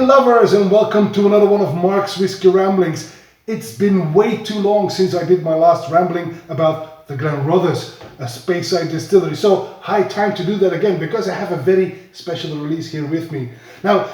lovers, and welcome to another one of Mark's Whiskey Ramblings. It's been way too long since I did my last rambling about the Glenrothes, a Speyside distillery. So high time to do that again because I have a very special release here with me. Now,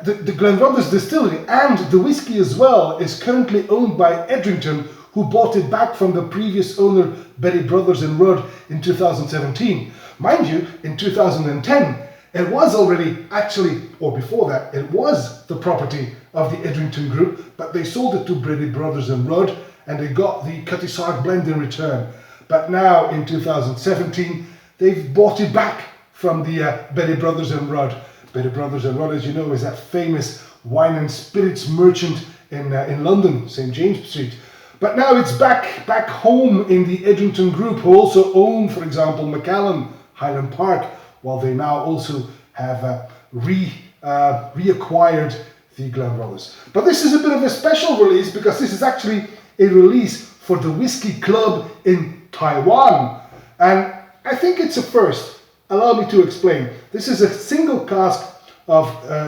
the Glenrothes distillery and the whiskey as well is currently owned by Edrington, who bought it back from the previous owner, Berry Brothers and Rudd, in 2017. Mind you, in 2010, it was already actually, or before that, it was the property of the Edrington Group, but they sold it to Berry Brothers and Rudd, and they got the Cutty-Sark blend in return. But now, in 2017, they've bought it back from the Berry Brothers and Rudd. Berry Brothers and Rudd, as you know, is that famous wine and spirits merchant in London, St. James Street. But now it's back home in the Edrington Group, who also own, for example, Macallan, Highland Park, while they now also have reacquired the Glenrothes. But this is a bit of a special release because this is actually a release for the Whisky Club in Taiwan. And I think it's a first. Allow me to explain. This is a single cask of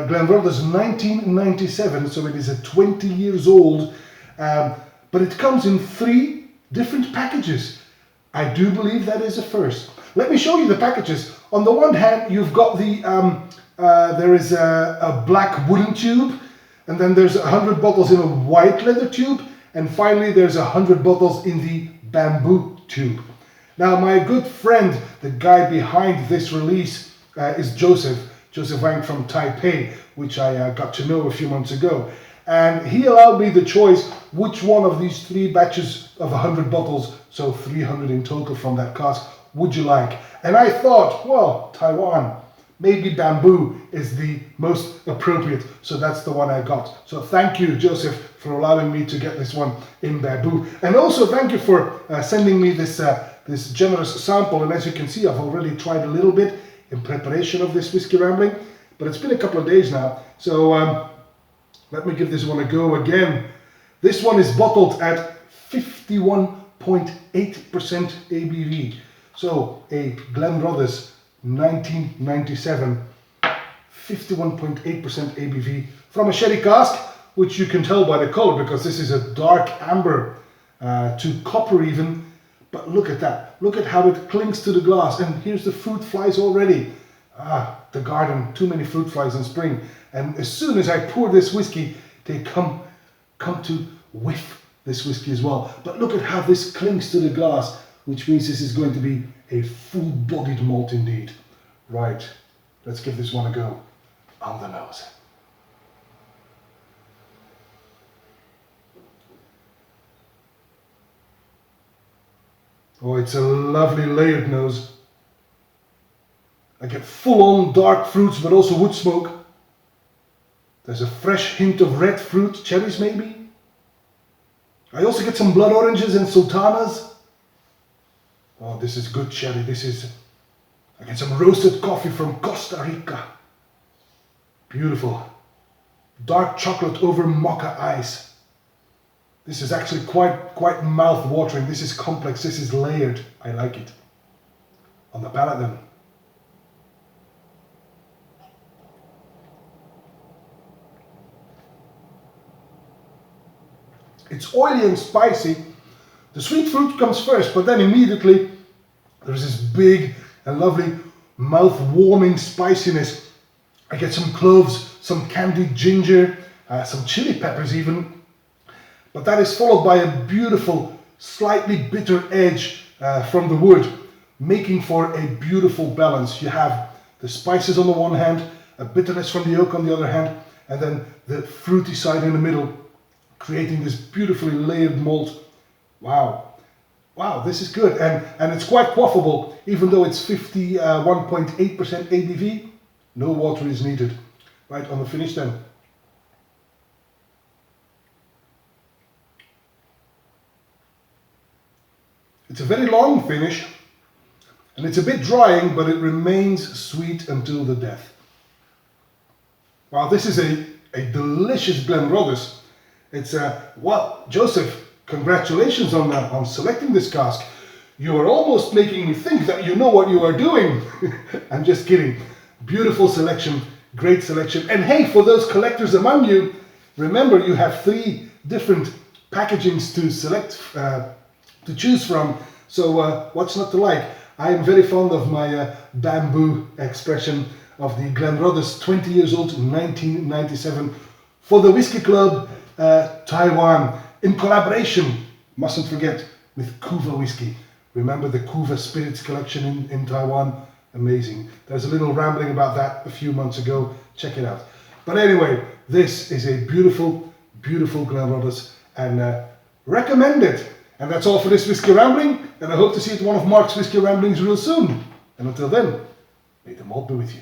Glenrothes 1997, so it is a 20 years old, but it comes in 3 different packages. I do believe that is a first. Let me show you the packages. On the one hand, you've got the, there is a black wooden tube, and then there's 100 bottles in a white leather tube, and finally there's 100 bottles in the bamboo tube. Now, my good friend, the guy behind this release, is Joseph Wang from Taipei, which I got to know a few months ago. And he allowed me the choice which one of these 3 batches of 100 bottles, so 300 in total from that cask, would you like? And I thought, well, Taiwan, maybe bamboo is the most appropriate, so that's the one I got. So thank you, Joseph, for allowing me to get this one in bamboo. And also thank you for sending me this generous sample. And as you can see, I've already tried a little bit in preparation of this whiskey rambling, but it's been a couple of days now. So let me give this one a go again. This one is bottled at 51.8% ABV. So a Glenrothes 1997, 51.8% ABV from a sherry cask, which you can tell by the color because this is a dark amber to copper even. But look at that. Look at how it clings to the glass. And here's the fruit flies already. The garden, too many fruit flies in spring. And as soon as I pour this whiskey, they come to whiff this whiskey as well. But look at how this clings to the glass, which means this is going to be a full-bodied malt indeed. Right, let's give this one a go on the nose. Oh, it's a lovely layered nose. I get full-on dark fruits, but also wood smoke. There's a fresh hint of red fruit, cherries maybe. I also get some blood oranges and sultanas. Oh, this is good cherry. I get some roasted coffee from Costa Rica. Beautiful. Dark chocolate over mocha ice. This is actually quite mouth-watering. This is complex. This is layered. I like it. On the palate then. It's oily and spicy. The sweet fruit comes first, but then immediately there's this big and lovely mouth-warming spiciness. I get some cloves, some candied ginger, some chili peppers even. But that is followed by a beautiful, slightly bitter edge from the wood, making for a beautiful balance. You have the spices on the one hand, a bitterness from the oak on the other hand, and then the fruity side in the middle, creating this beautifully layered malt. Wow, this is good, and it's quite quaffable, even though it's 51.8% ABV. No water is needed. Right, on the finish then. It's a very long finish, and it's a bit drying, but it remains sweet until the death. Wow, this is a delicious Glenrothes. It's well, Joseph, congratulations on selecting this cask. You are almost making me think that you know what you are doing. I'm just kidding. Beautiful selection, great selection. And hey, for those collectors among you, remember you have 3 different packagings to select, to choose from. So what's not to like? I am very fond of my bamboo expression of the Glenrothes 20 years old, 1997, for the Whisky Club Taiwan, in collaboration, mustn't forget, with Kuva Whisky. Remember the Kuva Spirits Collection in Taiwan? Amazing. There's a little rambling about that a few months ago. Check it out. But anyway, this is a beautiful, beautiful Glenrothes, and recommend it. And that's all for this Whisky Rambling, and I hope to see you at one of Mark's Whisky Ramblings real soon. And until then, may the malt be with you.